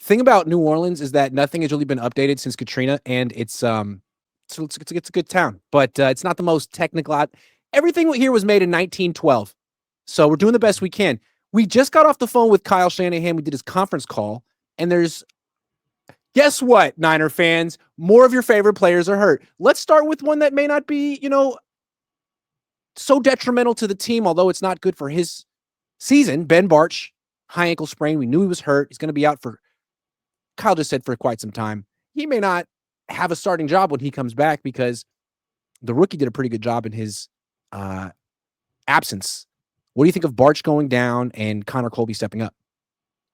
thing about New Orleans is that nothing has really been updated since Katrina, and it's a good town, but it's not the most technical. Everything here was made in 1912, so we're doing the best we can. We just got off the phone with Kyle Shanahan. We did his conference call, and there's guess what, Niner fans? More of your favorite players are hurt. Let's start with one that may not be, so detrimental to the team, although it's not good for his season. Ben Bartch, high ankle sprain. We knew he was hurt. He's going to be out for, Kyle just said, for quite some time. He may not have a starting job when he comes back because the rookie did a pretty good job in his absence. What do you think of Bartch going down and Connor Colby stepping up?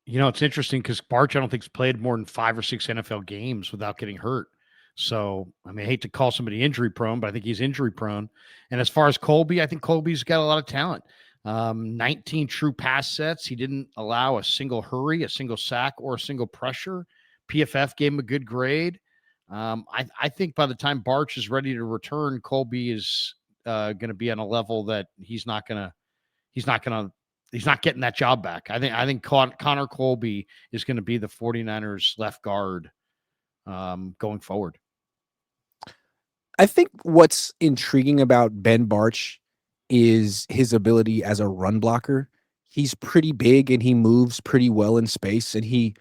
It's interesting because Bartch, I don't think, has played more than 5 or 6 NFL games without getting hurt. So, I mean, I hate to call somebody injury prone, but I think he's injury prone. And as far as Colby, I think Colby's got a lot of talent. 19 true pass sets. He didn't allow a single hurry, a single sack, or a single pressure. PFF gave him a good grade. I think by the time Bartch is ready to return, Colby is going to be on a level that he's not getting that job back. I think Connor Colby is going to be the 49ers left guard going forward. I think what's intriguing about Ben Bartch is his ability as a run blocker. He's pretty big and he moves pretty well in space, and he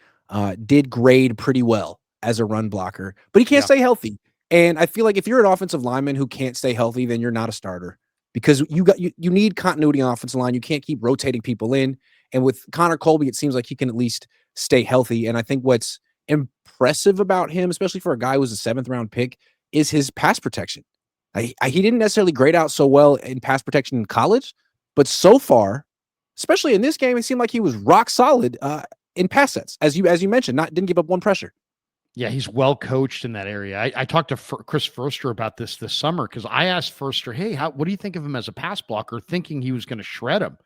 did grade pretty well as a run blocker, but he can't stay healthy. And I feel like if you're an offensive lineman who can't stay healthy, then you're not a starter, because you need continuity on offensive line. You can't keep rotating people in. And with Connor Colby, it seems like he can at least stay healthy. And I think what's impressive about him, especially for a guy who was a 7th round pick, is his pass protection. He didn't necessarily grade out so well in pass protection in college, but so far, especially in this game, it seemed like he was rock solid in pass sets, as you mentioned. Didn't give up one pressure. Yeah, he's well coached in that area. I talked to Chris Forster about this summer because I asked Forster, hey, what do you think of him as a pass blocker, thinking he was going to shred him,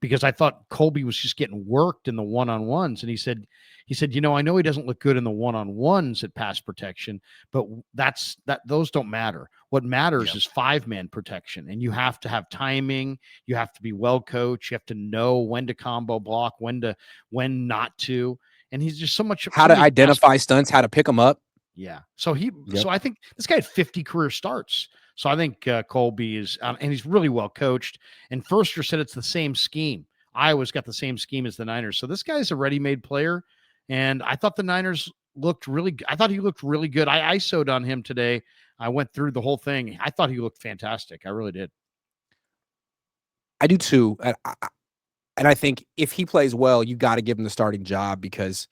because I thought Colby was just getting worked in the one-on-ones. And he said, I know he doesn't look good in the one-on-ones at pass protection, but those don't matter. What matters is 5-man protection, and you have to have timing. You have to be well coached. You have to know when to combo block, when not to. And he's just how to identify stunts, how to pick them up. Yeah. So I think this guy had 50 career starts. So I think Colby is, and he's really well coached. And Forster said it's the same scheme. Iowa's got the same scheme as the Niners. So this guy's a ready-made player. And I thought the Niners looked really good. I thought he looked really good. I ISO'd on him today. I went through the whole thing. I thought he looked fantastic. I really did. I do too. And I think if he plays well, you got to give him the starting job because,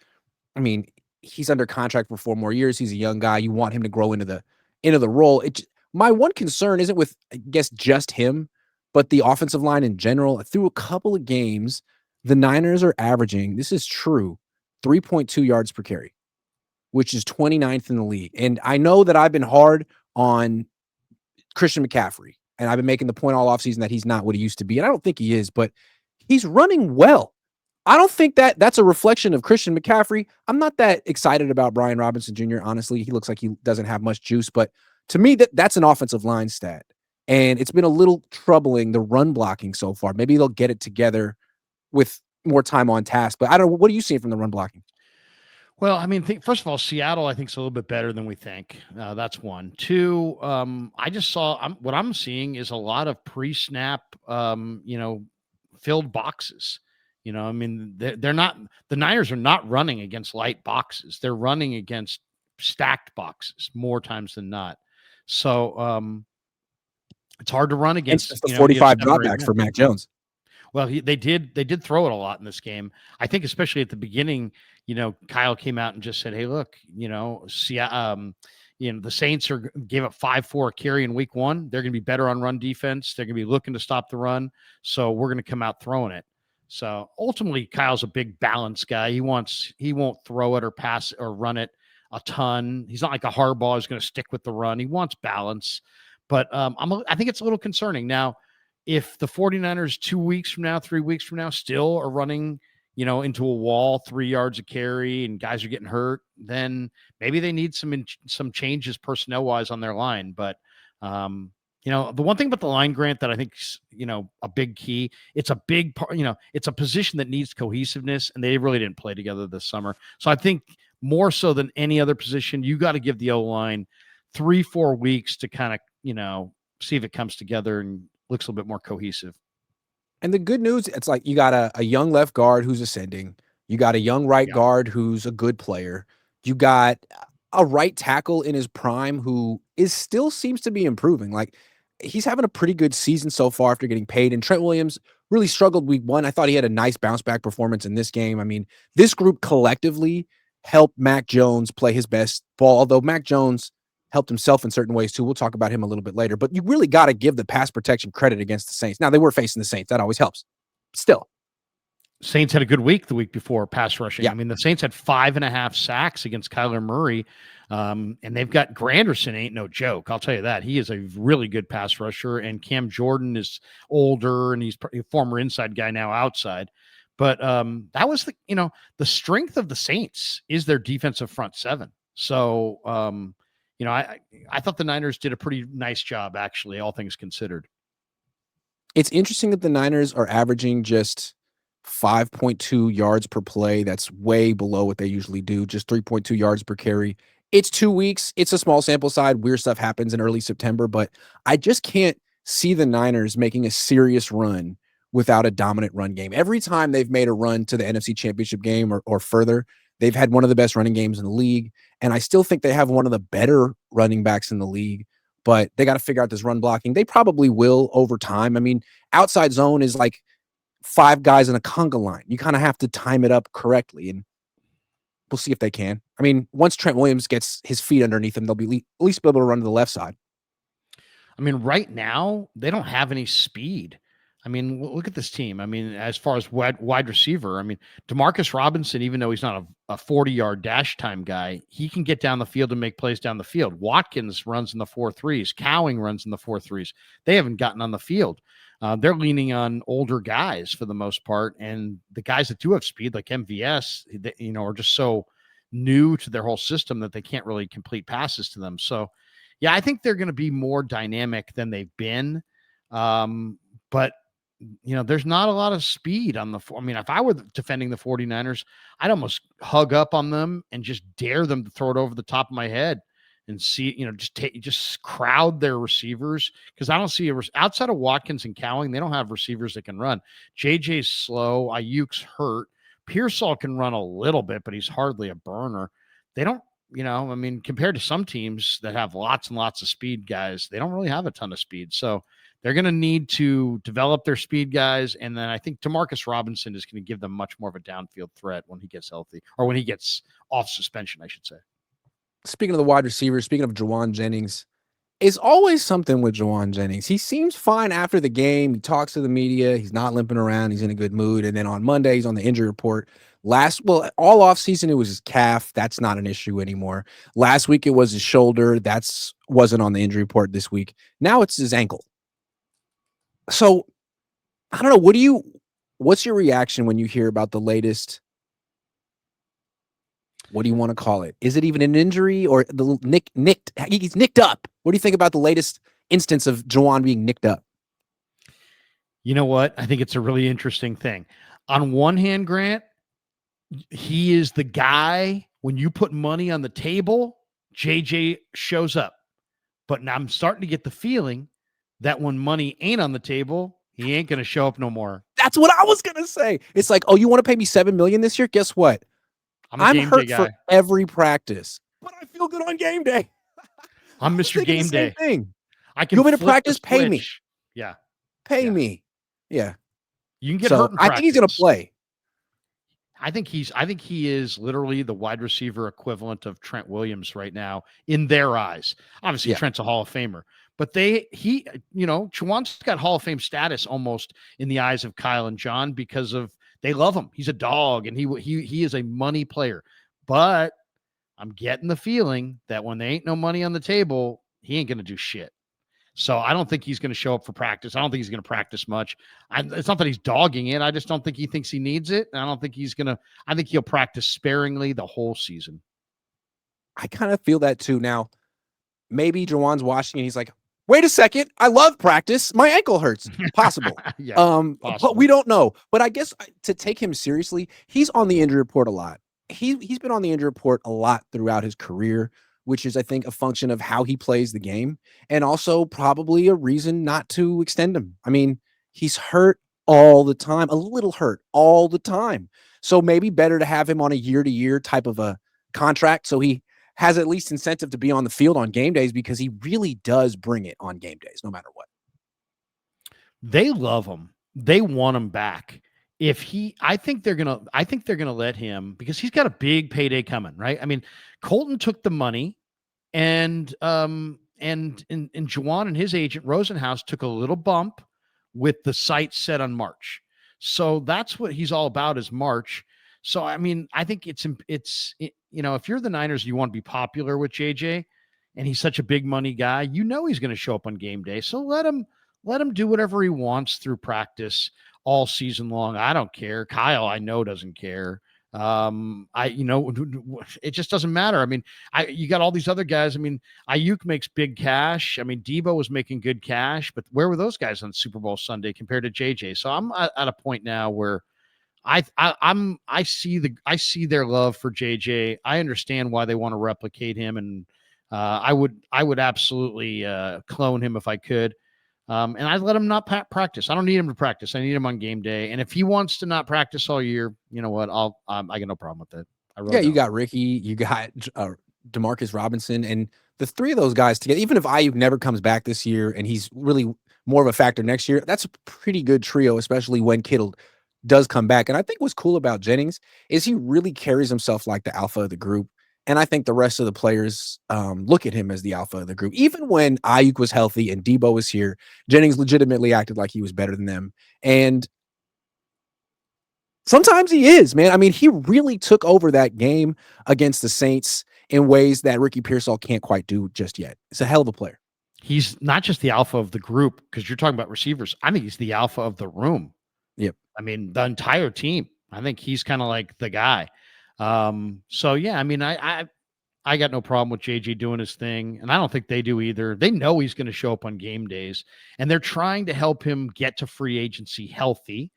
I mean, he's under contract for 4 more years. He's a young guy. You want him to grow into the role. My one concern isn't with, I guess, just him, but the offensive line in general. Through a couple of games, the Niners are averaging, this is true, 3.2 yards per carry, which is 29th in the league. And I know that I've been hard on Christian McCaffrey, and I've been making the point all offseason that he's not what he used to be. And I don't think he is, but he's running well. I don't think that's a reflection of Christian McCaffrey. I'm not that excited about Brian Robinson Jr., honestly. He looks like he doesn't have much juice, but to me, that's an offensive line stat. And it's been a little troubling, the run blocking so far. Maybe they'll get it together with more time on task. But I don't know. What are you seeing from the run blocking? Well, I mean, first of all, Seattle, I think, is a little bit better than we think. That's one. 2, I just saw what I'm seeing is a lot of pre-snap, filled boxes. I mean, they're not, the Niners are not running against light boxes. They're running against stacked boxes more times than not. So it's hard to run against. It's the 45 dropbacks for Mac Jones. Well, they did throw it a lot in this game. I think especially at the beginning, Kyle came out and just said, hey, look, the Saints gave up 5-4 carry in week 1. They're going to be better on run defense. They're going to be looking to stop the run. So we're going to come out throwing it. So ultimately, Kyle's a big balance guy. He won't throw it or pass or run it a ton. He's not like a Harbaugh who's going to stick with the run. He wants balance. But I think it's a little concerning. Now, if the 49ers 2 weeks from now, 3 weeks from now, still are running, into a wall, 3 yards a carry, and guys are getting hurt, then maybe they need some changes personnel-wise on their line. But, The one thing about the line, Grant, that I think a big key. It's a big part. It's a position that needs cohesiveness, and they really didn't play together this summer. So I think more so than any other position, you got to give the O line 3-4 weeks to kind of see if it comes together and looks a little bit more cohesive. And the good news, it's like you got a young left guard who's ascending. You got a young right Yeah. guard who's a good player. You got a right tackle in his prime who is still seems to be improving. Like he's having a pretty good season so far after getting paid. And Trent Williams really struggled week one. I thought he had a nice bounce back performance in this game. I mean, this group collectively helped Mac Jones play his best ball, although Mac Jones helped himself in certain ways too. We'll talk about him a little bit later, but you really got to give the pass protection credit against the Saints. Now they were facing the Saints. That always helps. Still. Saints had a good week the week before pass rushing. Yeah. I mean, the Saints had 5.5 sacks against Kyler Murray. And they've got Granderson ain't no joke. I'll tell you that. He is a really good pass rusher. And Cam Jordan is older and he's a former inside guy, now outside. But that was the strength of the Saints is their defensive front seven. So, I thought the Niners did a pretty nice job, actually, all things considered. It's interesting that the Niners are averaging just 5.2 yards per play. That's way below what they usually do, just 3.2 yards per carry. It's 2 weeks. It's a small sample size. Weird stuff happens in early September, but I just can't see the Niners making a serious run without a dominant run game. Every time they've made a run to the NFC Championship game or further, they've had one of the best running games in the league. And I still think they have one of the better running backs in the league, but they got to figure out this run blocking. They probably will over time. I mean, outside zone is like 5 guys in a conga line. You kind of have to time it up correctly, and we'll see if they can. I mean, once Trent Williams gets his feet underneath him, they'll be at least be able to run to the left side. I mean, right now, they don't have any speed. I mean, look at this team. I mean, as far as wide receiver, I mean, Demarcus Robinson, even though he's not a 40-yard dash time guy, he can get down the field and make plays down the field. Watkins runs in the 4.3s. Cowing runs in the 4.3s. They haven't gotten on the field. They're leaning on older guys for the most part. And the guys that do have speed, like MVS, are just so new to their whole system that they can't really complete passes to them. So, yeah, I think they're going to be more dynamic than they've been. But, there's not a lot of speed on the. I mean, if I were defending the 49ers, I'd almost hug up on them and just dare them to throw it over the top of my head and see, just crowd their receivers. Because I don't see outside of Watkins and Cowing, they don't have receivers that can run. JJ's slow. Ayuk's hurt. Pearsall can run a little bit, but he's hardly a burner. They don't. I mean, compared to some teams that have lots and lots of speed guys, they don't really have a ton of speed. So they're going to need to develop their speed guys. And then I think Demarcus Robinson is going to give them much more of a downfield threat when he gets healthy, or when he gets off suspension, I should say. Speaking of the wide receivers, speaking of Jauan Jennings, it's always something with Jauan Jennings. He seems fine after the game. He talks to the media. He's not limping around. He's in a good mood. And then on Monday, he's on the injury report. All off season, it was his calf. That's not an issue anymore. Last week, it was his shoulder. Wasn't on the injury report this week. Now it's his ankle. So I don't know. What's your reaction when you hear about the latest? What do you want to call it? Is it even an injury or the nicked? He's nicked up. What do you think about the latest instance of Jauan being nicked up? You know what? I think it's a really interesting thing. On one hand, Grant, he is the guy, when you put money on the table, JJ shows up. But now I'm starting to get the feeling that when money ain't on the table, he ain't going to show up no more. That's what I was going to say. It's like, oh, you want to pay me $7 million this year? Guess what? I'm hurt for every practice, but I feel good on game day. I'm Mr. Game Day. Thing. I can. You want me to practice? Pay me. Yeah. Pay me. Yeah. You can get hurt in practice. I think he's going to play. I think he is literally the wide receiver equivalent of Trent Williams right now in their eyes. Obviously, Trent's a Hall of Famer, but Jauan's got Hall of Fame status almost in the eyes of Kyle and John because of they love him. He's a dog, and he is a money player. But I'm getting the feeling that when there ain't no money on the table, he ain't going to do shit. So I don't think he's going to show up for practice. I don't think he's going to practice much. It's not that he's dogging it. I just don't think he thinks he needs it. And I don't think he's going to. I think he'll practice sparingly the whole season. I kind of feel that too. Now, maybe Jauan's watching and he's like, wait a second, I love practice. My ankle hurts. Possible. Yeah, But we possible. don't know. But I guess to take him seriously, he's on the injury report a lot. He's been on the injury report a lot throughout his career, which is I think a function of how he plays the game and also probably a reason not to extend him. I mean, he's hurt all the time, a little hurt all the time. So maybe better to have him on a year to year type of a contract so he has at least incentive to be on the field on game days because he really does bring it on game days, no matter what. They love him. They want him back. If he, I think they're gonna let him because he's got a big payday coming, right? I mean, Colton took the money, and Jauan and his agent Rosenhaus took a little bump with the sights set on March. So that's what he's all about is March. So I mean, I think if you're the Niners, you want to be popular with JJ, and he's such a big money guy, he's going to show up on game day. So let him do whatever he wants through practice all season long. I don't care. Kyle, I know, doesn't care. It just doesn't matter. I mean, you got all these other guys. I mean, Ayuk makes big cash. I mean, Debo was making good cash, but where were those guys on Super Bowl Sunday compared to JJ? So I'm at a point now where I see their love for JJ. I understand why they want to replicate him, and I would absolutely clone him if I could. And I'd let him not practice. I don't need him to practice. I need him on game day. And if he wants to not practice all year, you know what? I got no problem with that. I really Yeah, you don't. got Ricky, you got Demarcus Robinson, and the three of those guys together. Even if Ayuk never comes back this year and he's really more of a factor next year, that's a pretty good trio, especially when Kittle does come back. And I think what's cool about Jennings is he really carries himself like the alpha of the group. And I think the rest of the players look at him as the alpha of the group. Even when Ayuk was healthy and Debo was here, Jennings legitimately acted like he was better than them. And sometimes he is, man. I mean, he really took over that game against the Saints in ways that Ricky Pearsall can't quite do just yet. It's a hell of a player. He's not just the alpha of the group because you're talking about receivers. I think he's the alpha of the room. Yep. I mean, the entire team. I think he's kind of like the guy. So yeah, I mean, I got no problem with JJ doing his thing, and I don't think they do either. They know he's going to show up on game days, and they're trying to help him get to free agency healthy,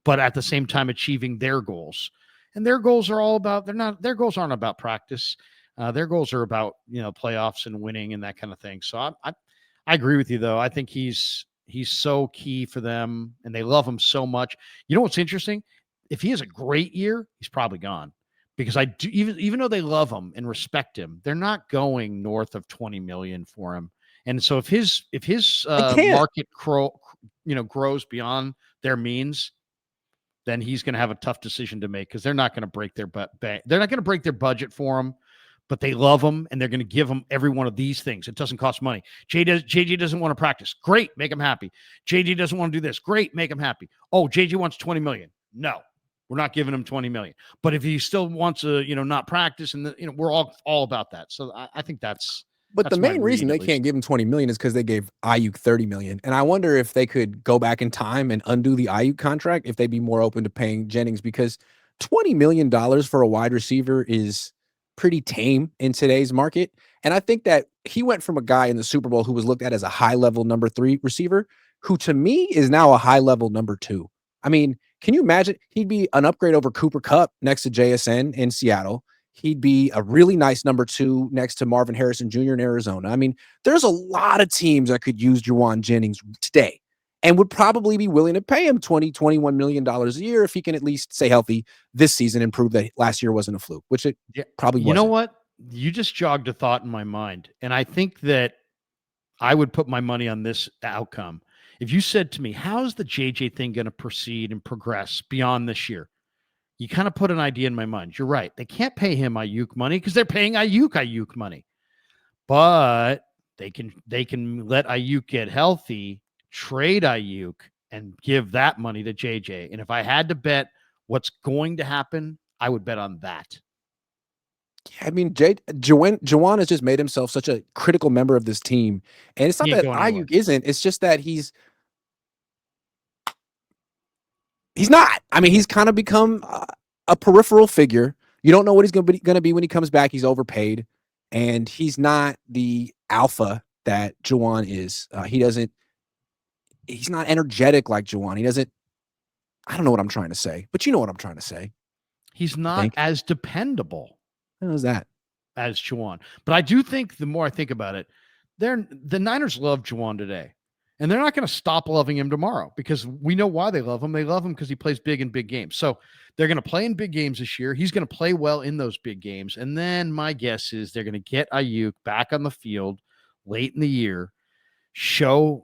but at the same time achieving their goals. And their goals are all about their goals aren't about practice. Their goals are about playoffs and winning and that kind of thing. So I agree with you though. I think he's so key for them, and they love him so much. You know what's interesting? If he has a great year, he's probably gone because I do even though they love him and respect him, they're not going north of 20 million for him. And so if his I can't. market grows beyond their means, then he's going to have a tough decision to make because they're not going to break their they're not going to break their budget for him, but they love him and they're going to give him every one of these things. It doesn't cost money. JJ doesn't want to practice. Great, make him happy. JJ doesn't want to do this. Great, make him happy. Oh, JJ wants 20 million. No, we're not giving him 20 million. But if he still wants to, not practice, and we're all about that. So I think But the that's my main reason read they at least. can't give him 20 million is because they gave Ayuk 30 million. And I wonder if they could go back in time and undo the Ayuk contract, if they'd be more open to paying Jennings, because $20 million for a wide receiver is pretty tame in today's market. And I think that he went from a guy in the Super Bowl who was looked at as a high level number 3 receiver, who to me is now a high level number 2. I mean, can you imagine? He'd be an upgrade over Cooper Kupp next to JSN in Seattle. He'd be a really nice number 2 next to Marvin Harrison Jr. in Arizona. I mean, there's a lot of teams that could use Jauan Jennings today and would probably be willing to pay him $21 million a year if he can at least stay healthy this season and prove that last year wasn't a fluke, which it Yeah, probably you know wasn't. what? You just jogged a thought in my mind, and I think that I would put my money on this outcome. If you said to me, how's the JJ thing going to proceed and progress beyond this year? You kind of put an idea in my mind. You're right. They can't pay him Ayuk money because they're paying Ayuk money. But they can let Ayuk get healthy, trade Ayuk, and give that money to JJ. And if I had to bet what's going to happen, I would bet on that. I mean, Jauan has just made himself such a critical member of this team. And it's not He ain't that going anywhere. Ayuk isn't, it's just that he's not. I mean, he's kind of become a peripheral figure. You don't know what he's going to be when he comes back. He's overpaid, and he's not the alpha that Jauan is. He's not energetic like Jauan. He doesn't. I don't know what I'm trying to say, but you know what I'm trying to say. He's I not think. as dependable How's that? as Jauan. But I do think the more I think about it, the Niners love Jauan today. And they're not going to stop loving him tomorrow because we know why they love him. They love him because he plays big in big games. So they're going to play in big games this year. He's going to play well in those big games. And then my guess is they're going to get Ayuk back on the field late in the year,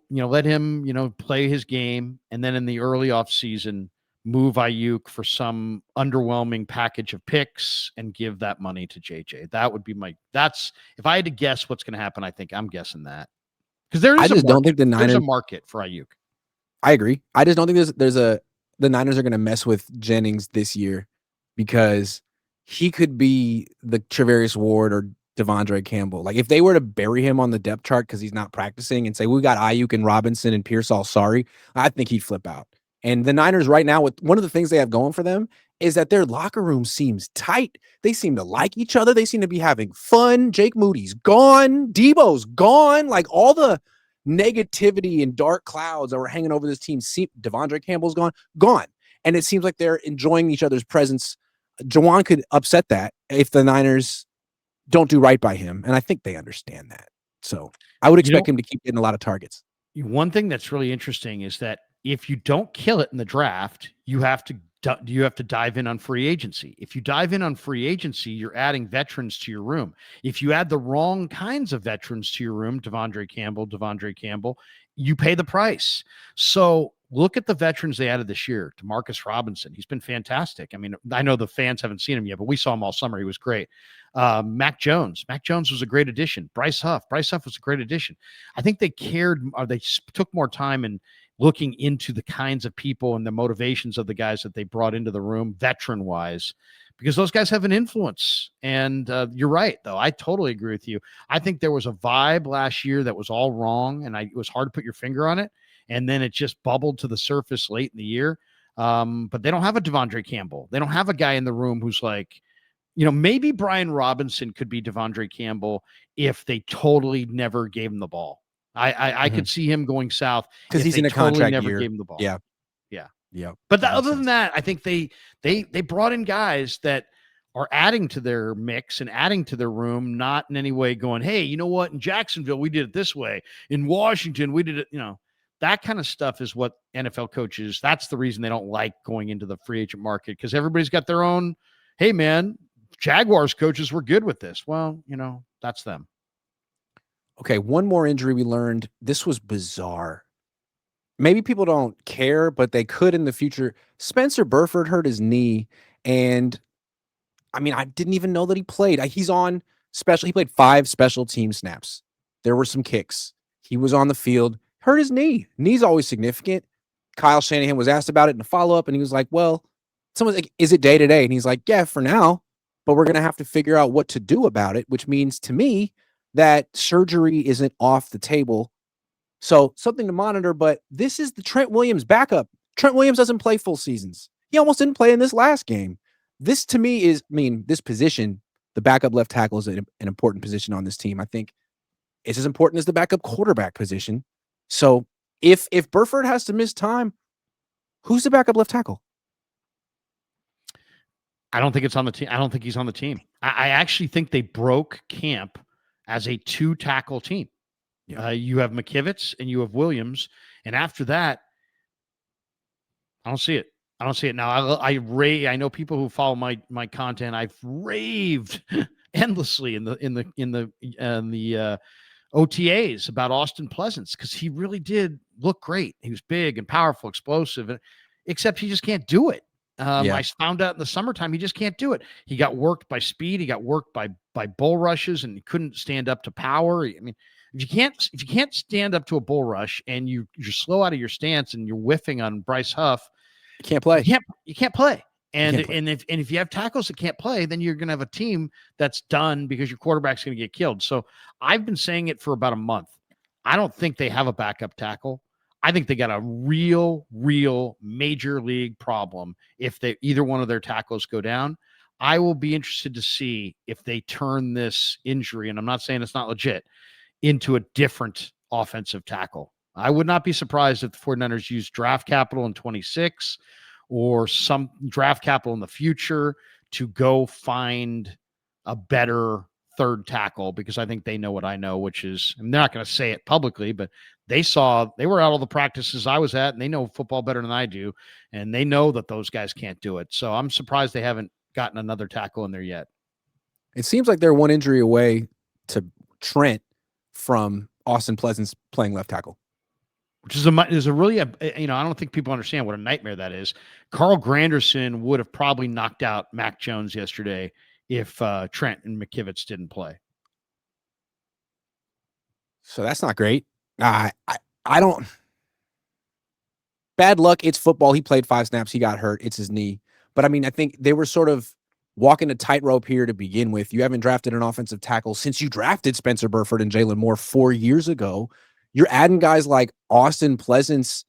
let him, play his game. And then in the early off season, move Ayuk for some underwhelming package of picks and give that money to JJ. That would be if I had to guess what's going to happen, I think I'm guessing that. Because there I is a just don't think market. the There's a Niners. market for Ayuk. I agree. I just don't think the Niners are going to mess with Jennings this year because he could be the Travarius Ward or Devondre Campbell. Like if they were to bury him on the depth chart because he's not practicing and say we got Ayuk and Robinson and Pierce all sorry, I think he'd flip out. And the Niners right now, with one of the things they have going for them is that their locker room seems tight. They seem to like each other. They seem to be having fun. Jake Moody's gone. Debo's gone. Like all the negativity and dark clouds that were hanging over this team. Devondre Campbell's gone. And it seems like they're enjoying each other's presence. Jauan could upset that if the Niners don't do right by him. And I think they understand that. So I would expect him to keep getting a lot of targets. One thing that's really interesting is that if you don't kill it in the draft, you have to dive in on free agency. If you dive in on free agency, you're adding veterans to your room. If you add the wrong kinds of veterans to your room, Devondre Campbell, you pay the price. So look at the veterans they added this year. Demarcus Robinson, he's been fantastic. I mean, I know the fans haven't seen him yet, but we saw him all summer. He was great. Mac Jones was a great addition. Bryce Huff was a great addition. I think they took more time in looking into the kinds of people and the motivations of the guys that they brought into the room, veteran wise, because those guys have an influence. And you're right, though. I totally agree with you. I think there was a vibe last year that was all wrong, and it was hard to put your finger on it. And then it just bubbled to the surface late in the year. But they don't have a Devondre Campbell. They don't have a guy in the room who's like, maybe Brian Robinson could be Devondre Campbell if they totally never gave him the ball. I could see him going south because he's in a totally contract never year. gave him the ball. Yeah. Yeah. But other than that, I think they brought in guys that are adding to their mix and adding to their room, not in any way going, hey, you know what? In Jacksonville, we did it this way. In Washington, we did it, that kind of stuff is what NFL coaches, that's the reason they don't like going into the free agent market, because everybody's got their own, hey, man, Jaguars coaches were good with this. Well, that's them. Okay, one more injury we learned. This was bizarre. Maybe people don't care, but they could in the future. Spencer Burford hurt his knee, and I mean, I didn't even know that he played. He's on special. He played 5 special team snaps. There were some kicks. He was on the field, hurt his knee. Knee's always significant. Kyle Shanahan was asked about it in a follow-up, and he was like, well, someone's like, is it day to day? And he's like, yeah, for now, but we're going to have to figure out what to do about it, which means to me that surgery isn't off the table. So something to monitor, but this is the Trent Williams backup. Trent Williams doesn't play full seasons. He almost didn't play in this last game. This to me is, this position, the backup left tackle is an important position on this team. I think it's as important as the backup quarterback position. So if Burford has to miss time, who's the backup left tackle? I don't think it's on the team. I don't think he's on the team. I actually think they broke camp as a 2-tackle team. Yeah. You have McKivitz and you have Williams. And after that, I don't see it. Now, I know people who follow my content. I've raved endlessly in the OTAs about Austin Pleasance, because he really did look great. He was big and powerful, explosive, except he just can't do it. I found out in the summertime he just can't do it. He got worked by speed. He got worked by bull rushes, and he couldn't stand up to power. I mean, if you can't stand up to a bull rush and you're slow out of your stance and you're whiffing on Bryce Huff, you can't play. You can't play. And if you have tackles that can't play, then you're going to have a team that's done because your quarterback's going to get killed. So I've been saying it for about a month. I don't think they have a backup tackle. I think they got a real major league problem if either one of their tackles go down. I will be interested to see if they turn this injury, and I'm not saying it's not legit, into a different offensive tackle. I would not be surprised if the 49ers use draft capital in 26 or some draft capital in the future to go find a better third tackle, because I think they know what I know, which is, I'm not going to say it publicly, but they were at all the practices I was at, and they know football better than I do. And they know that those guys can't do it. So I'm surprised they haven't gotten another tackle in there yet. It seems like they're one injury away to Trent from Austin Pleasant's playing left tackle. Which is a really, I don't think people understand what a nightmare that is. Carl Granderson would have probably knocked out Mac Jones yesterday if Trent and McKivitz didn't play. So that's not great. I don't. Bad luck. It's football. He played 5 snaps. He got hurt. It's his knee. But I mean, I think they were sort of walking a tightrope here to begin with. You haven't drafted an offensive tackle since you drafted Spencer Burford and Jalen Moore 4 years ago. You're adding guys like Austin Pleasant's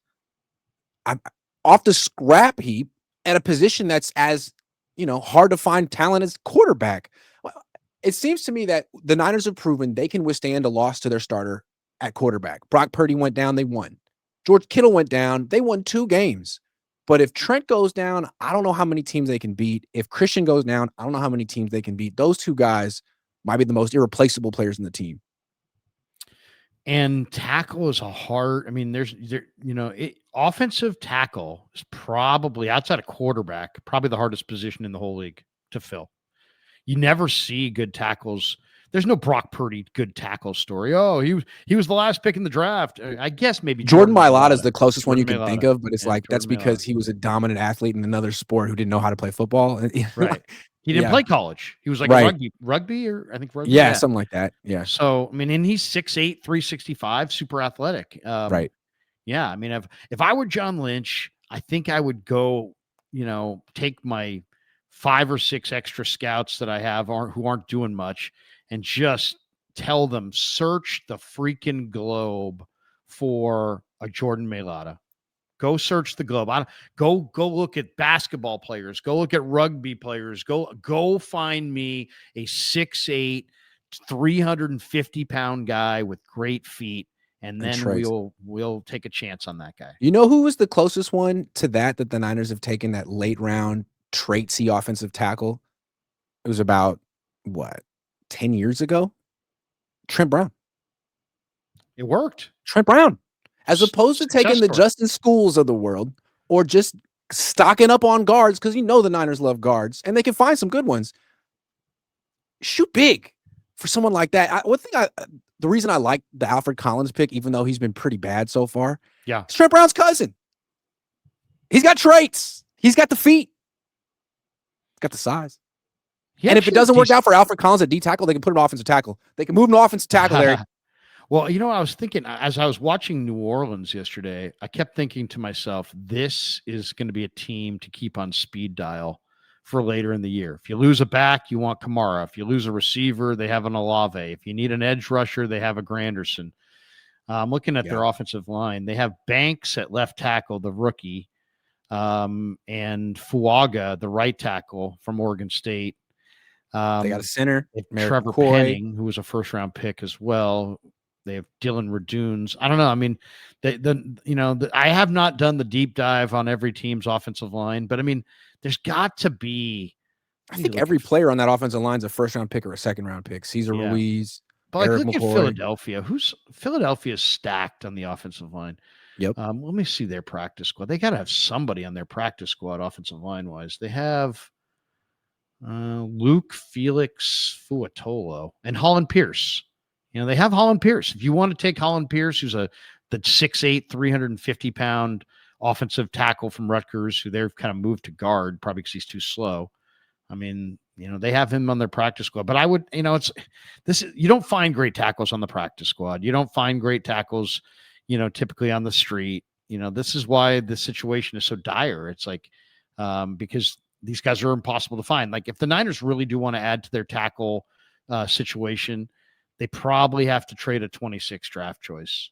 off the scrap heap at a position that's as, hard to find talent as quarterback. Well, it seems to me that the Niners have proven they can withstand a loss to their starter at quarterback. Brock Purdy went down, they won. George Kittle went down, they won 2 games. But if Trent goes down, I don't know how many teams they can beat. If Christian goes down, I don't know how many teams they can beat. Those 2 guys might be the most irreplaceable players in the team. And tackle is offensive tackle is probably, outside of quarterback, probably the hardest position in the whole league to fill. You never see good tackles. There's no Brock Purdy good tackle story. Oh, he was the last pick in the draft. I guess maybe Jordan Mailata is the closest one you can think of, but it's Jordan that's because he was a dominant athlete in another sport who didn't know how to play football. Right. He didn't play college. He was like right. rugby, or I think rugby. Yeah, something like that. Yeah. So, I mean, and he's 6'8", 365, super athletic. Right. Yeah. I mean, if I were John Lynch, I think I would go, take my 5 or 6 extra scouts that I have who aren't doing much, and just tell them, search the freaking globe for a Jordan Mailata. Go search the globe. Go look at basketball players. Go look at rugby players. Go find me a 6'8", 350-pound guy with great feet, and then we'll take a chance on that guy. You know who was the closest one to that the Niners have taken, that late round traitsy offensive tackle? It was about 10 years ago? Trent Brown. It worked. Trent Brown. As opposed to taking the Justin Schools of the world, or just stocking up on guards, because the Niners love guards, and they can find some good ones. Shoot big for someone like that. The reason I like the Alfred Collins pick, even though he's been pretty bad so far, it's Trent Brown's cousin. He's got traits. He's got the feet. He's got the size. And if it doesn't work out for Alfred Collins at D tackle, they can put him offensive tackle. They can move him to offensive tackle there. Well, I was thinking, as I was watching New Orleans yesterday, I kept thinking to myself, this is going to be a team to keep on speed dial for later in the year. If you lose a back, you want Kamara. If you lose a receiver, they have an Olave. If you need an edge rusher, they have a Granderson. I'm looking at their offensive line. They have Banks at left tackle, the rookie, and Fuaga, the right tackle from Oregon State. They got a center, Trevor Penning, who was a first-round pick as well. They have Dylan Radunes. I don't know. I mean, I have not done the deep dive on every team's offensive line, but I mean, there's got to be. I think every player on that offensive line is a first-round pick or a second-round pick. Cesar Ruiz. But look at Philadelphia. Philadelphia's stacked on the offensive line. Yep. Let me see their practice squad. They got to have somebody on their practice squad offensive line-wise. They have Luke Felix Fuatolo and Holland Pierce. They have Holland Pierce. If you want to take Holland Pierce, who's the 6'8", 350-pound offensive tackle from Rutgers, who they've kind of moved to guard, probably because he's too slow. I mean, they have him on their practice squad. But I would, you don't find great tackles on the practice squad. You don't find great tackles, typically on the street. This is why the situation is so dire. It's like, because these guys are impossible to find. Like, if the Niners really do want to add to their tackle situation, they probably have to trade a 26 draft choice.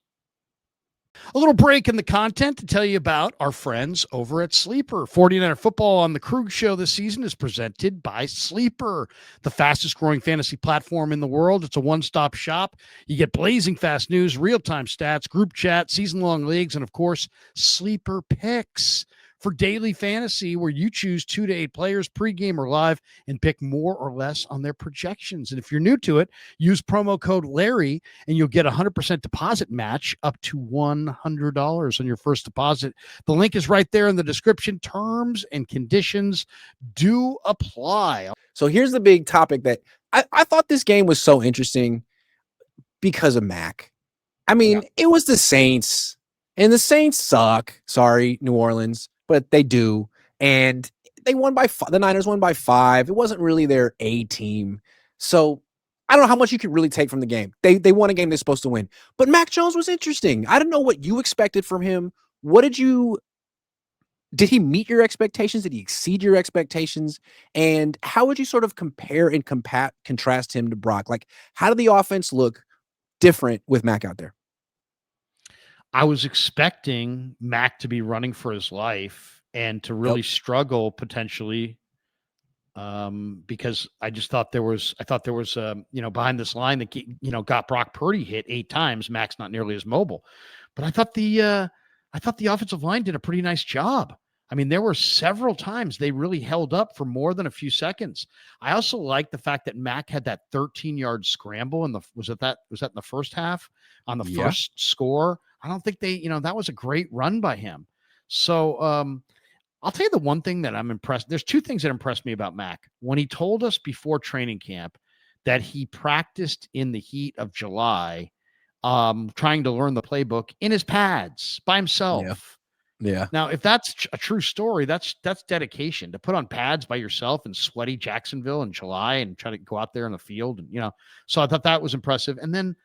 A little break in the content to tell you about our friends over at Sleeper. 49er football on the Krueger Show this season is presented by Sleeper, the fastest growing fantasy platform in the world. It's a one-stop shop. You get blazing fast news, real-time stats, group chat, season-long leagues, and of course, Sleeper picks for daily fantasy, where you choose 2 to 8 players pregame or live and pick more or less on their projections. And if you're new to it, use promo code Larry and you'll get a 100% deposit match up to $100 on your first deposit. The link is right there in the description. Terms and conditions do apply. So here's the big topic that I thought this game was so interesting because of Mac. I mean, it was the Saints, and the Saints suck. Sorry, New Orleans, but they do. And they won by the Niners won by 5. It wasn't really their A team. So I don't know how much you could really take from the game. They won a game they're supposed to win. But Mac Jones was interesting. I don't know what you expected from him. What did he meet your expectations? Did he exceed your expectations? And how would you sort of compare and contrast him to Brock? Like, how did the offense look different with Mac out there? I was expecting Mac to be running for his life and to really struggle potentially, because I thought there was behind this line that got Brock Purdy hit 8 times. Mac's not nearly as mobile, but I thought the offensive line did a pretty nice job. I mean, there were several times they really held up for more than a few seconds. I also like the fact that Mac had that 13-yard scramble was that in the first half on the first score. I don't think that was a great run by him. So I'll tell you the one thing that I'm impressed. There's 2 things that impressed me about Mac. When he told us before training camp that he practiced in the heat of July, trying to learn the playbook in his pads by himself. Yeah. Now, if that's a true story, that's dedication to put on pads by yourself in sweaty Jacksonville in July and try to go out there in the field. And, so I thought that was impressive. And then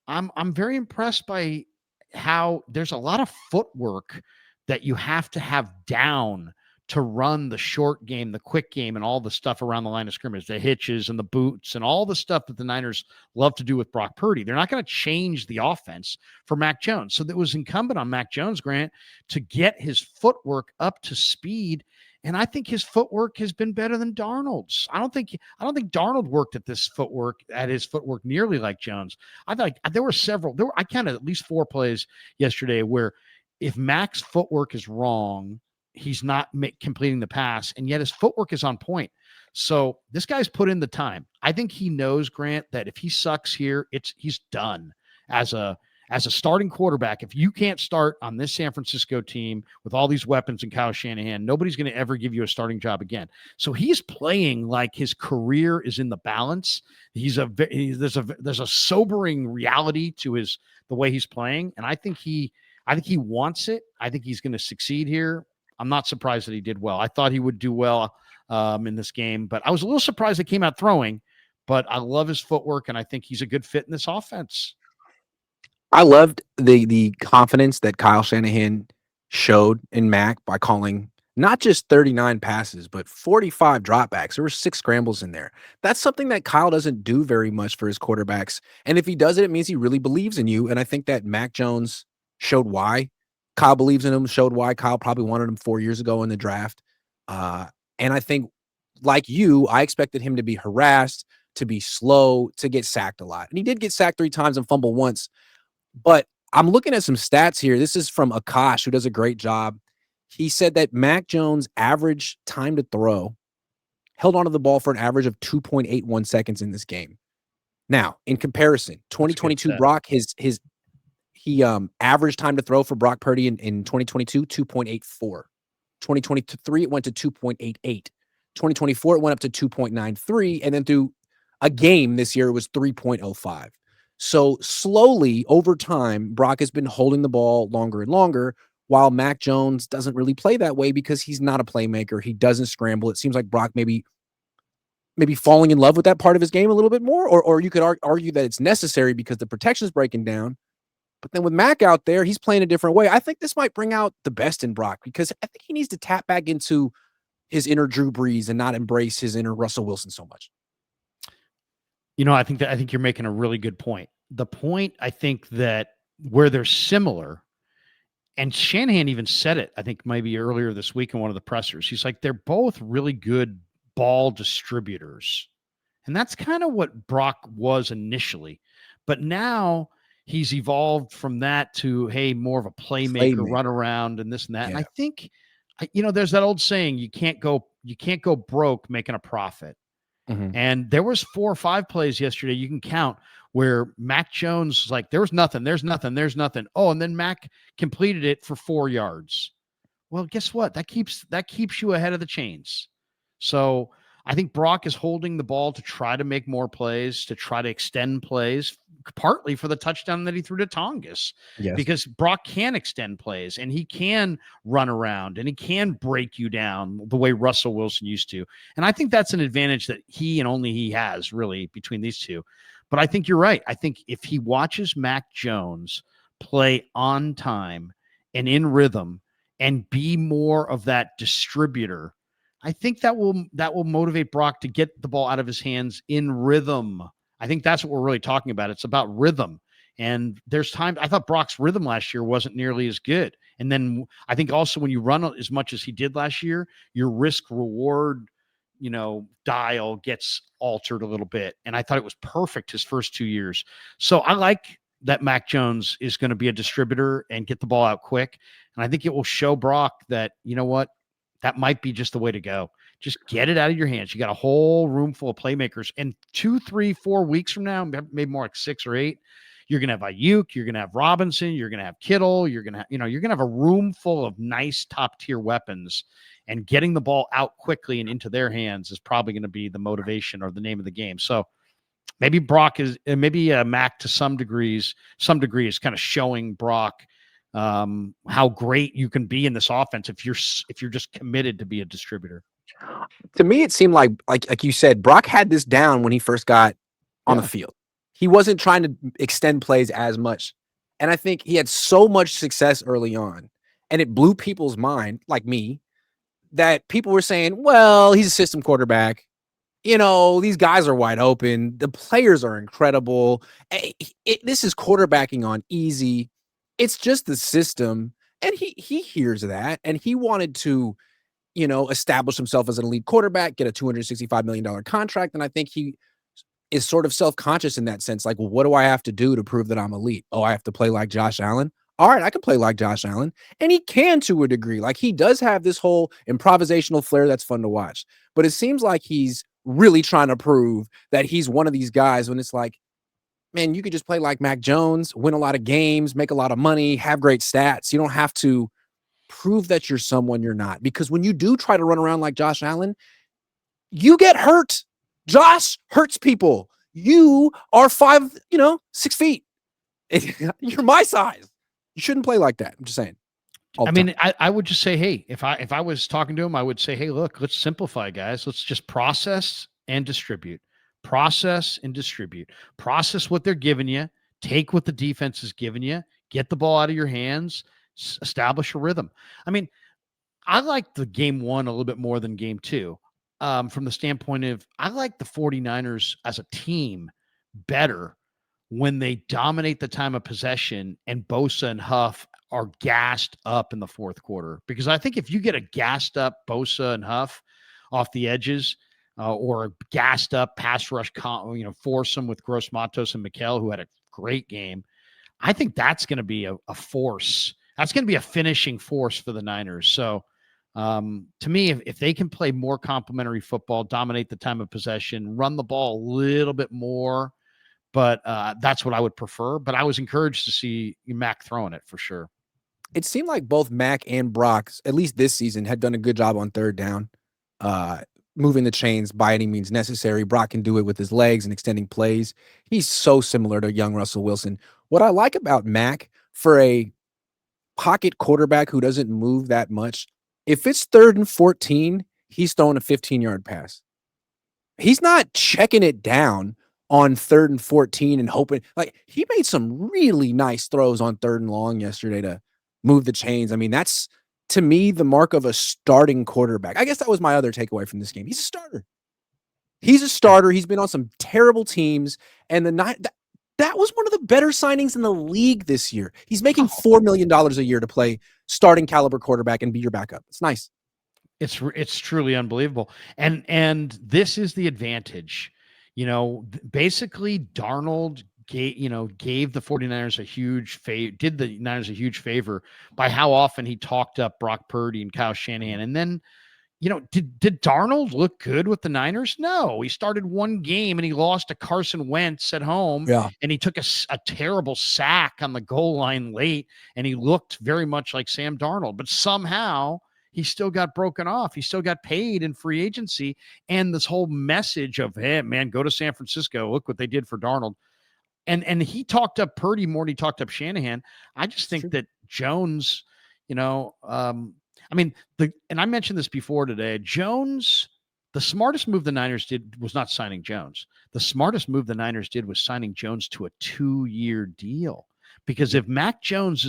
I'm very impressed by how there's a lot of footwork that you have to have down to run the short game, the quick game, and all the stuff around the line of scrimmage, the hitches and the boots and all the stuff that the Niners love to do with Brock Purdy. They're not going to change the offense for Mac Jones. So it was incumbent on Mac Jones, Grant, to get his footwork up to speed. And I think his footwork has been better than Darnold's. I don't think Darnold worked at his footwork nearly like Jones. I thought I counted at least 4 plays yesterday where if Mac's footwork is wrong, he's not completing the pass, and yet his footwork is on point. So this guy's put in the time. I think he knows, Grant, that if he sucks here, he's done as a starting quarterback. If you can't start on this San Francisco team with all these weapons and Kyle Shanahan, nobody's going to ever give you a starting job again. So he's playing like his career is in the balance. There's a sobering reality to the way he's playing, and I think he wants it. I think he's going to succeed here. I'm not surprised that he did well. I thought he would do well in this game, but I was a little surprised he came out throwing. But I love his footwork, and I think he's a good fit in this offense. I loved the confidence that Kyle Shanahan showed in Mac by calling not just 39 passes, but 45 dropbacks. There were 6 scrambles in there. That's something that Kyle doesn't do very much for his quarterbacks. And if he does it, it means he really believes in you. And I think that Mac Jones showed why. Kyle believes in him, showed why Kyle probably wanted him 4 years ago in the draft. And I think, like you, I expected him to be harassed, to be slow, to get sacked a lot. And he did get sacked 3 times and fumble once. But I'm looking at some stats here. This is from Akash, who does a great job. He said that Mac Jones' average time to throw held onto the ball for an average of 2.81 seconds in this game. Now, in comparison, 2022 Brock, he average time to throw for Brock Purdy in 2022, 2.84. 2023, it went to 2.88. 2024, it went up to 2.93. And then through a game this year, it was 3.05. So slowly over time, Brock has been holding the ball longer and longer, while Mac Jones doesn't really play that way because he's not a playmaker. He doesn't scramble. It seems like Brock maybe falling in love with that part of his game a little bit more, or you could argue that it's necessary because the protection is breaking down. But then with Mac out there, he's playing a different way. I think this might bring out the best in Brock because I think he needs to tap back into his inner Drew Brees and not embrace his inner Russell Wilson so much. I think you're making a really good point. The point I think that where they're similar And Shanahan even said it, I think maybe earlier this week in one of the pressers. He's like, they're both really good ball distributors. And that's kind of what Brock was initially. But now he's evolved from that to, hey, more of a playmaker, run Playmaker. around and this and that. And Yeah. I think, there's that old saying, you can't go broke making a profit. Mhm. And there was 4 or 5 plays yesterday you can count where Mac Jones, like, there was nothing, there's nothing, there's nothing. Oh, and then Mac completed it for 4 yards. Well, guess what? That keeps you ahead of the chains. So I think Brock is holding the ball to try to make more plays, to try to extend plays, partly for the touchdown that he threw to Tongas, Yes. because Brock can extend plays and he can run around and he can break you down the way Russell Wilson used to. And I think that's an advantage that he and only he has, really, between these two. But I think you're right. I think if he watches Mac Jones play on time and in rhythm and be more of that distributor, I think that will motivate Brock to get the ball out of his hands in rhythm. I think that's what we're really talking about. It's about rhythm. And there's times I thought Brock's rhythm last year wasn't nearly as good. And then I think also when you run as much as he did last year, your risk reward, dial gets altered a little bit. And I thought it was perfect his first 2 years. So I like that Mac Jones is going to be a distributor and get the ball out quick. And I think it will show Brock that, what, that might be just the way to go. Just get it out of your hands. You got a whole room full of playmakers. And 2, 3, 4 weeks from now, maybe more like 6 or 8, you're gonna have Ayuk, you're gonna have Robinson, you're gonna have Kittle, you're gonna have a room full of nice top tier weapons. And getting the ball out quickly and into their hands is probably going to be the motivation or the name of the game. So maybe Mac to some degree is kind of showing Brock how great you can be in this offense if you're just committed to be a distributor. To me, it seemed like you said, Brock had this down when he first got on the Yeah. field. He wasn't trying to extend plays as much. And I think he had so much success early on, and it blew people's mind, like me, that people were saying, well, he's a system quarterback. These guys are wide open. The players are incredible. This is quarterbacking on easy. It's just the system. And he hears that, and he wanted to establish himself as an elite quarterback, get a $265 million contract. And I think he is sort of self-conscious in that sense. Like, well, what do I have to do to prove that I'm elite? Oh, I have to play like Josh Allen. All right, I can play like Josh Allen. And he can to a degree. Like, he does have this whole improvisational flair that's fun to watch. But it seems like he's really trying to prove that he's one of these guys when it's like, man, you could just play like Mac Jones, win a lot of games, make a lot of money, have great stats. You don't have to prove that you're someone you're not. Because when you do try to run around like Josh Allen, you get hurt. Josh hurts people. You are 6 feet. You're my size. You shouldn't play like that. I'm just saying. All I the time. mean, I would just say, hey, if I was talking to him, I would say, hey, look, let's simplify, guys. Let's just process and distribute. Process and distribute. Process what they're giving you. Take what the defense is giving you. Get the ball out of your hands. Establish a rhythm. I mean, I like the game one a little bit more than game two, from the standpoint of I like the 49ers as a team better when they dominate the time of possession and Bosa and Huff are gassed up in the fourth quarter. Because I think if you get a gassed up Bosa and Huff off the edges, or a gassed up pass rush, foursome with Gross Matos and Mikel, who had a great game, I think that's going to be a force. That's going to be a finishing force for the Niners. So, to me, if they can play more complementary football, dominate the time of possession, run the ball a little bit more, but that's what I would prefer. But I was encouraged to see Mac throwing it for sure. It seemed like both Mac and Brock, at least this season, had done a good job on third down, uh, moving the chains by any means necessary. Brock can do it with his legs and extending plays. He's so similar to young Russell Wilson. What I like about Mac for a pocket quarterback who doesn't move that much, if it's 3rd and 14, he's throwing a 15-yard pass. He's not checking it down on 3rd and 14 and hoping. Like, he made some really nice throws on 3rd and long yesterday to move the chains. I mean, that's, to me, the mark of a starting quarterback. I guess that was my other takeaway from this game. He's a starter. He's a Yeah. starter. He's been on some terrible teams, and That was one of the better signings in the league this year. He's making Oh, $4 million a year to play starting caliber quarterback and be your backup. It's nice. it's truly unbelievable. And this is the advantage. Basically Darnold gave the 49ers a huge favor, did the Niners a huge favor by how often he talked up Brock Purdy and Kyle Shanahan. And then, did Darnold look good with the Niners? No, he started one game and he lost to Carson Wentz at home, Yeah. and he took a terrible sack on the goal line late, and he looked very much like Sam Darnold. But somehow he still got broken off. He still got paid in free agency, and this whole message of, hey man, go to San Francisco. Look what they did for Darnold. And he talked up Purdy more than he talked up Shanahan. I just It's think true. that Jones, I mean, and I mentioned this before today. Jones, the smartest move the Niners did was not signing Jones. The smartest move the Niners did was signing Jones to a 2-year deal. Because Yep. if Mac Jones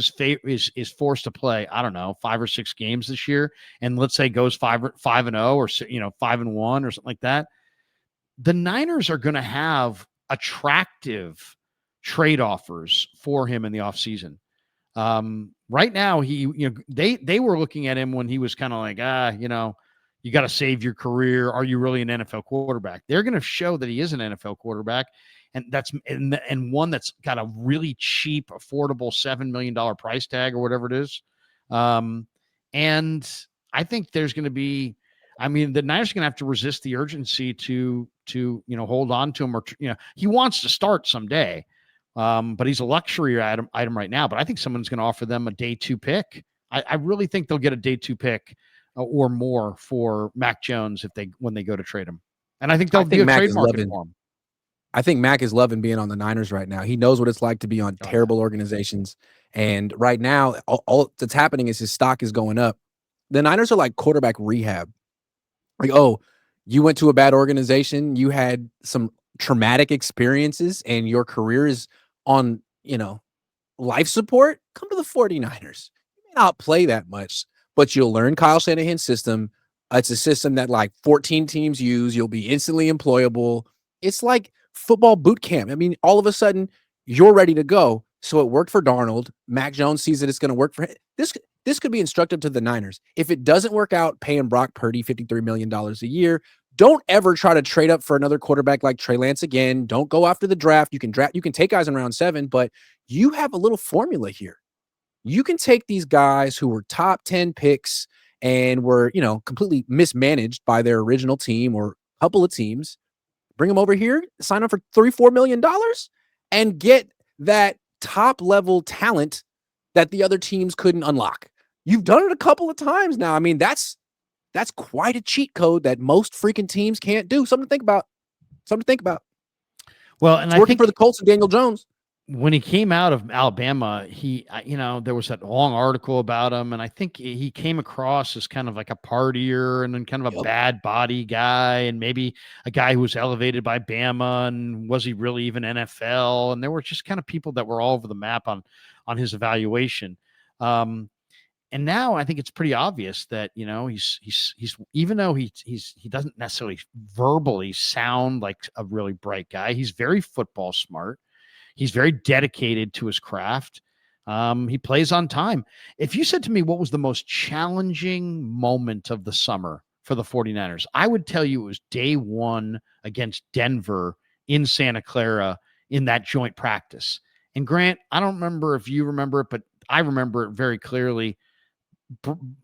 is forced to play, I don't know, 5 or 6 games this year, and let's say goes 5-0 or 5-1 or something like that, the Niners are going to have attractive trade offers for him in the offseason. Right now, they were looking at him when he was kind of like, you got to save your career. Are you really an NFL quarterback? They're going to show that he is an NFL quarterback, and one that's got a really cheap, affordable $7 million price tag or whatever it is. And I think there's going to be, I mean, the Niners are going to have to resist the urgency to hold on to him, or he wants to start someday. But he's a luxury item right now. But I think someone's going to offer them a day 2 pick. I really think they'll get a day 2 pick or more for Mac Jones when they go to trade him. And I think I there'll be think a Mac trade is market loving. for him. I think Mac is loving being on the Niners right now. He knows what it's like to be on Oh yeah. terrible organizations. And right now, all that's happening is his stock is going up. The Niners are like quarterback rehab. Like, oh, you went to a bad organization, you had some traumatic experiences, and your career is on, life support. Come to the 49ers. You may not play that much, but you'll learn Kyle Shanahan's system. It's a system that like 14 teams use. You'll be instantly employable. It's like football boot camp. I mean, all of a sudden, you're ready to go. So it worked for Darnold. Mac Jones sees that it's going to work for him. This could be instructive to the Niners. If it doesn't work out, paying Brock Purdy $53 million a year, don't ever try to trade up for another quarterback like Trey Lance again. Don't go after the draft. You can take guys in round 7, but you have a little formula here. You can take these guys who were top 10 picks and were, completely mismanaged by their original team or a couple of teams, bring them over here, sign up for $3-4 million and get that top level talent that the other teams couldn't unlock. You've done it a couple of times now. I mean, that's quite a cheat code that most freaking teams can't do. Something to think about. Something to think about. Well, and It's I working for think the Colts and Daniel Jones. when he came out of Alabama, there was that long article about him, and I think he came across as kind of like a partier and then kind of a Yep. bad body guy, and maybe a guy who was elevated by Bama, and was he really even NFL? And there were just kind of people that were all over the map on his evaluation. And now I think it's pretty obvious that he's even though he doesn't necessarily verbally sound like a really bright guy, he's very football smart. He's very dedicated to his craft. He plays on time. If you said to me what was the most challenging moment of the summer for the 49ers, I would tell you it was day 1 against Denver in Santa Clara in that joint practice. And Grant, I don't remember if you remember it, but I remember it very clearly.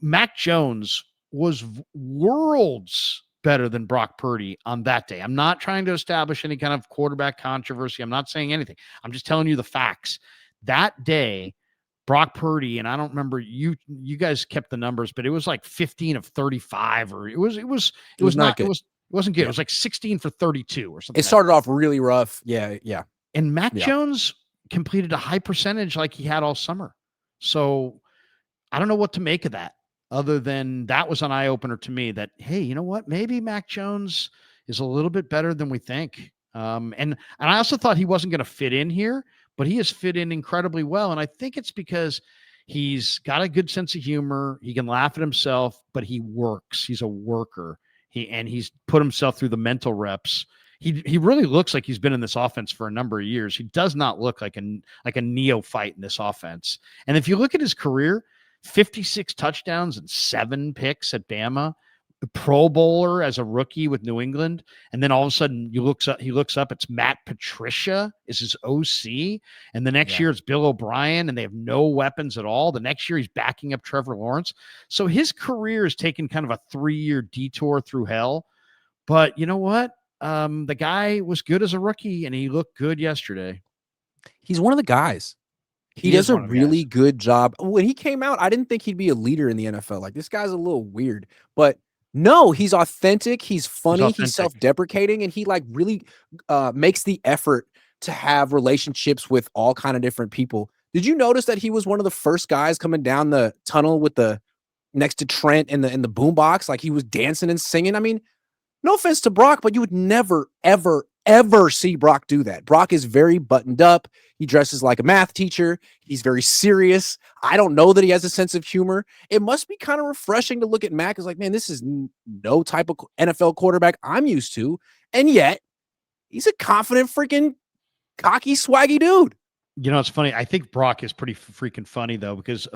Mac Jones was worlds better than Brock Purdy on that day. I'm not trying to establish any kind of quarterback controversy. I'm not saying anything. I'm just telling you the facts. That day, Brock Purdy, and I don't remember, you guys kept the numbers, but it was like 15 of 35, or it was It was not not, good. it wasn't good. It Yeah. was like 16 for 32 or something It like started that. off really rough. Yeah. Yeah. And Mac Yeah. Jones completed a high percentage like he had all summer. So I don't know what to make of that, other than that was an eye opener to me that, hey, you know what? Maybe Mac Jones is a little bit better than we think. And I also thought he wasn't going to fit in here, but he has fit in incredibly well. And I think it's because he's got a good sense of humor. He can laugh at himself, but he works. He's a worker. He's put himself through the mental reps. he really looks like he's been in this offense for a number of years. He does not look like a neophyte in this offense. And if you look at his career, 56 touchdowns and 7 picks at Bama, Pro Bowler as a rookie with New England, and then all of a sudden he looks up, it's Matt Patricia is his OC, and the next year it's Bill O'Brien, and they have no weapons at all. The next year he's backing up Trevor Lawrence. So his career has taken kind of a 3-year detour through hell. But you know what? The guy was good as a rookie, and he looked good yesterday. He's one of the guys. He does a really good job. When he came out, I didn't think he'd be a leader in the NFL. Like, this guy's a little weird, but no, he's authentic. He's funny. He's self-deprecating, and he like really makes the effort to have relationships with all kind of different people. Did you notice that he was one of the first guys coming down the tunnel with the next to Trent in the boombox? Like, he was dancing and singing. I mean, no offense to Brock, but you would never, ever, ever see Brock do that. Brock is very buttoned up. He dresses like a math teacher. He's very serious. I don't know that he has a sense of humor. It must be kind of refreshing to look at Mac as like, man, this is no type of NFL quarterback I'm used to. And yet, he's a confident, freaking cocky, swaggy dude. You know, it's funny. I think Brock is pretty freaking funny, though, because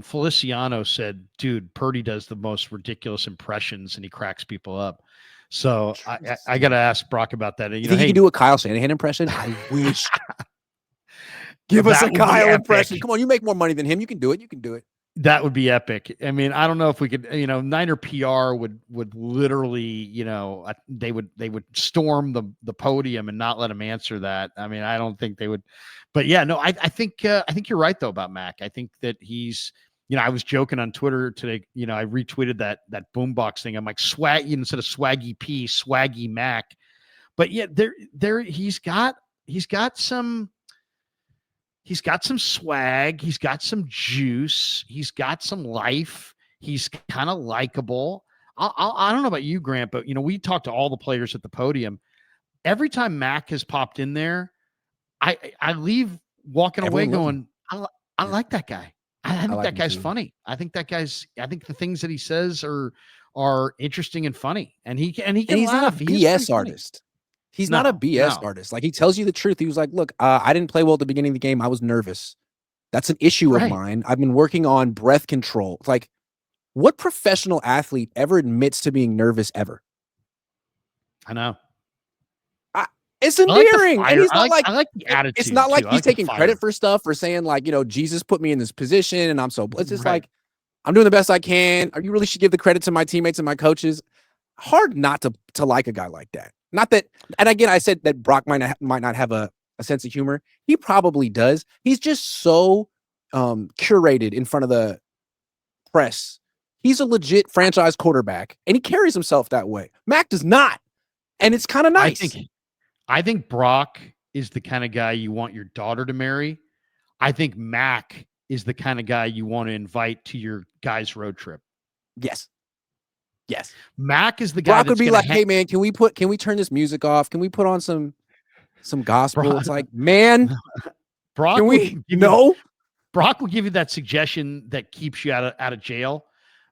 Feliciano said, dude, Purdy does the most ridiculous impressions and he cracks people up. So I got to ask Brock about that. You think he can do a Kyle Shanahan impression? I wish. Give us a Kyle impression. Come on, you make more money than him. You can do it. You can do it. That would be epic. I mean, I don't know if we could, Niner PR would literally, they would storm the podium and not let him answer that. I mean, I don't think they would, but yeah, no, I think you're right though about Mac. I think that he's, I was joking on Twitter today, I retweeted that boombox thing. I'm like instead of swaggy P, swaggy Mac, but yeah, he's got some swag. He's got some juice. He's got some life. He's kind of likable. I don't know about you, Grant, but we talked to all the players at the podium. Every time Mac has popped in there, I leave walking away going, I like that guy. I think that guy's funny. I think the things that he says are interesting and funny. And he's laugh. Not a BS artist. He's not a BS artist. Like, he tells you the truth. He was like, look, I didn't play well at the beginning of the game. I was nervous. That's an issue of mine. I've been working on breath control. Like, what professional athlete ever admits to being nervous ever? I know. It's endearing. Like and he's not I like the attitude. It's not like he's taking credit for stuff, for saying like, Jesus put me in this position and I'm so, it's just like, I'm doing the best I can. You really should give the credit to my teammates and my coaches. Hard not to like a guy like that. Not that, and again, I said that Brock might not have a sense of humor. He probably does. He's just so curated in front of the press. He's a legit franchise quarterback, and he carries himself that way. Mac does not, and it's kind of nice. I think Brock is the kind of guy you want your daughter to marry. I think Mac is the kind of guy you want to invite to your guy's road trip. Yes. Mac is the guy Brock would be like, hey man, can we turn this music off? Can we put on some gospel? Brock, it's like, man, Brock, can we? No. Brock will give you that suggestion that keeps you out of jail.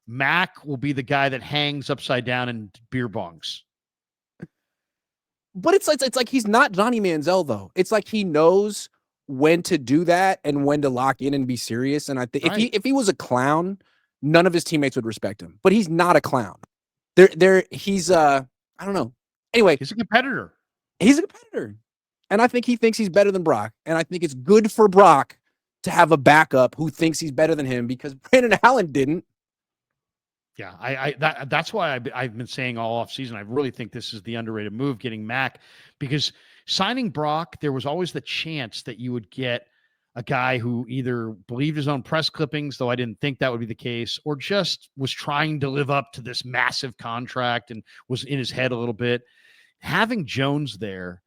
Mac will be the guy that hangs upside down in beer bongs. But it's like he's not Johnny Manziel though. It's like he knows when to do that and when to lock in and be serious. And I think if he was a clown, none of his teammates would respect him. But he's not a clown. He's I don't know. Anyway, he's a competitor. And I think he thinks he's better than Brock. And I think it's good for Brock to have a backup who thinks he's better than him, because Brandon Allen didn't. Yeah, that's why I've been saying all offseason, I really think this is the underrated move, getting Mac, because signing Brock, there was always the chance that you would get a guy who either believed his own press clippings, though I didn't think that would be the case, or just was trying to live up to this massive contract and was in his head a little bit. Having Jones there,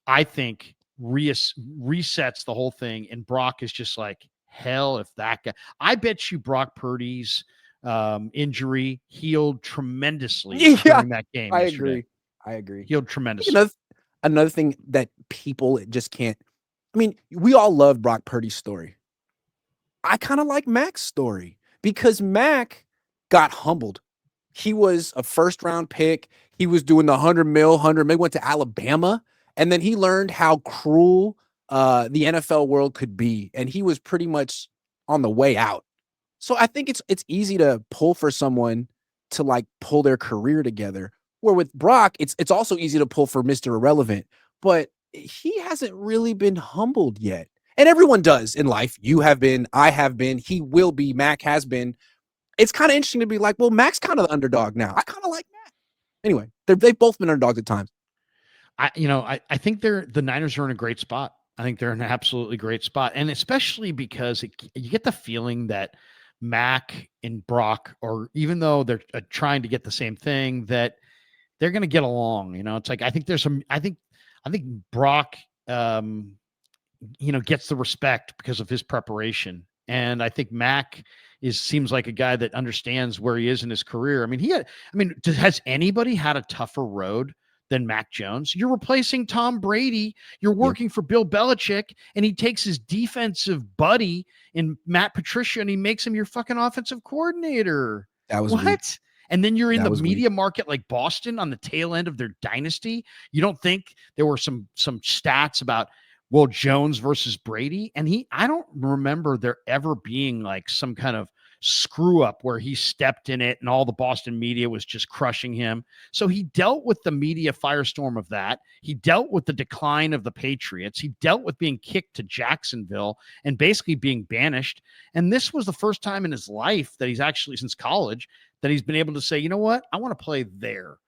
I think, resets the whole thing, and Brock is just like, hell if that guy. I bet you Brock Purdy's injury healed tremendously during that game. I agree. Healed tremendously. Another thing that people just can't. I mean, we all love Brock Purdy's story. I kind of like Mac's story, because Mac got humbled. He was a first round pick. He was doing the 100 mil, went to Alabama, and then he learned how cruel the NFL world could be, and he was pretty much on the way out. So I think it's easy to pull for someone to like pull their career together. Where with Brock, it's also easy to pull for Mr. Irrelevant, but he hasn't really been humbled yet. And everyone does in life. You have been, I have been, he will be, Mac has been. It's kind of interesting to be like, well, Mac's kind of the underdog now. I kind of like Mac. Anyway, they've both been underdogs at times. I think the Niners are in a great spot. I think they're in an absolutely great spot, and especially because you get the feeling that Mac and Brock, or even though they're trying to get the same thing, that they're going to get along. It's like I think there's some. I think Brock, gets the respect because of his preparation, and I think Mac seems like a guy that understands where he is in his career. I mean, has anybody had a tougher road than Mac Jones? You're replacing Tom Brady. You're Yep, working for Bill Belichick, and he takes his defensive buddy in Matt Patricia and he makes him your fucking offensive coordinator. that was weak. What? And then you're in That the was weak. media market like Boston on the tail end of their dynasty. You don't think there were some stats about Jones versus Brady? And I don't remember there ever being like some kind of screw up where he stepped in it and all the Boston media was just crushing him. So he dealt with the media firestorm of that. He dealt with the decline of the Patriots. He dealt with being kicked to Jacksonville and basically being banished. And this was the first time in his life that he's actually, since college, that he's been able to say, you know what? I want to play there.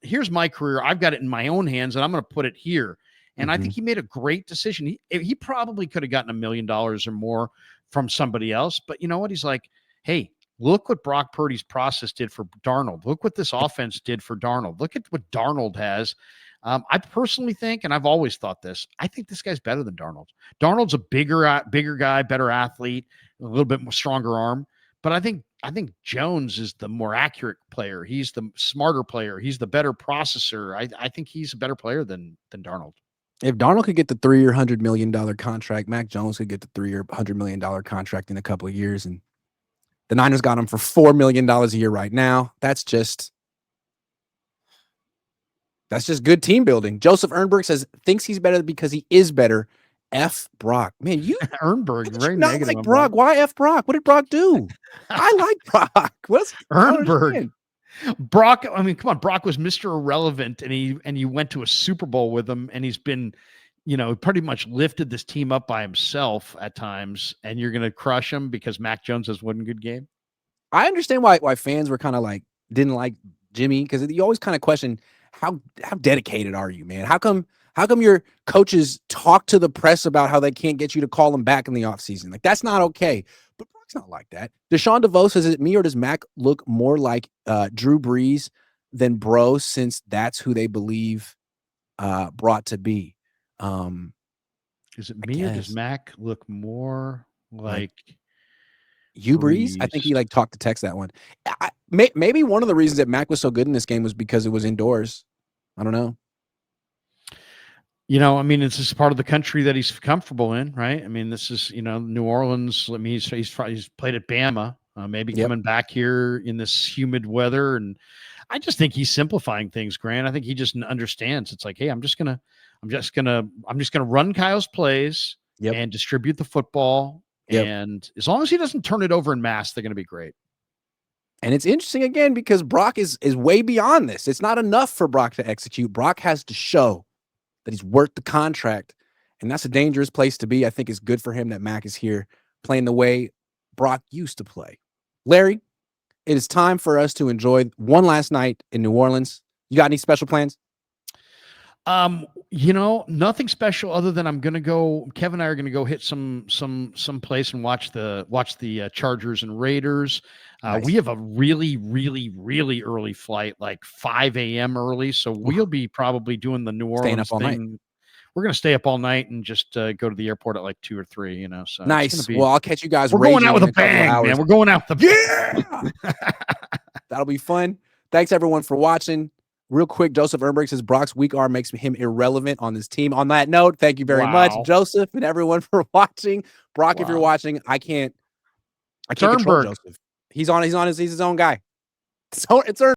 Here's my career. I've got it in my own hands and I'm going to put it here. And I think he made a great decision. He probably could have gotten $1 million or more from somebody else. But you know what? He's like, hey, look what Brock Purdy's process did for Darnold. Look what this offense did for Darnold. Look at what Darnold has. I personally think, and I've always thought this, I think this guy's better than Darnold. Darnold's a bigger guy, better athlete, a little bit more stronger arm. But I think Jones is the more accurate player. He's the smarter player. He's the better processor. I think he's a better player than Darnold. If Darnold could get the 3-year, $100 million contract, Mac Jones could get the 3-year, $100 million contract in a couple of years. And the Niners got him for $4 million a year right now. That's just good team building. Joseph Ernberg says thinks he's better because he is better. F Brock. Man, Ernberg, very not negative like on Brock. Why F Brock? What did Brock do? I like Brock. I don't Ernberg. understand. Brock, I mean, come on, Brock was Mr. Irrelevant, and he went to a Super Bowl with him, and he's been, pretty much lifted this team up by himself at times, and you're going to crush him because Mac Jones has one good game. I understand why fans were kind of like didn't like Jimmy, because you always kind of question how dedicated are you, man? How come your coaches talk to the press about how they can't get you to call them back in the offseason? Like, that's not okay. But Brock's not like that. Deshaun DeVoe says, is it me or does Mac look more like Drew Brees than Bro, since that's who they believe brought to be? Is it me or does Mac look more like Hugh Brees? I think Breeze? he like talked to text that one. Maybe one of the reasons that Mac was so good in this game was because it was indoors. I don't know. I mean, it's just part of the country that he's comfortable in, right? I mean, this is, New Orleans. I mean, he's played at Bama, maybe Yep. coming back here in this humid weather. And I just think he's simplifying things, Grant. I think he just understands. It's like, hey, I'm just gonna run Kyle's plays Yep. and distribute the football. Yep. And as long as he doesn't turn it over in mass, they're going to be great. And it's interesting again because Brock is way beyond this. It's not enough for Brock to execute. Brock has to show that he's worth the contract, and that's a dangerous place to be. I think it's good for him that Mac is here playing the way Brock used to play. Larry, it is time for us to enjoy one last night in New Orleans. You got any special plans? Nothing special other than Kevin and I are gonna go hit some place and watch the Chargers and Raiders. Nice. We have a really, really, really early flight, like 5 a.m. early. So we'll be probably doing the New Orleans up all thing. night. We're going to stay up all night and just go to the airport at like 2 or 3, so nice. It's gonna be, well, I'll catch you guys. We're going out with a bang, man. We're going out with a bang. That'll be fun. Thanks everyone for watching. Real quick, Joseph Ernberg says Brock's weak arm makes him irrelevant on this team. On that note, thank you very much, Joseph, and everyone for watching. Brock, if you're watching, I can't control Joseph. He's his own guy. So it's earned.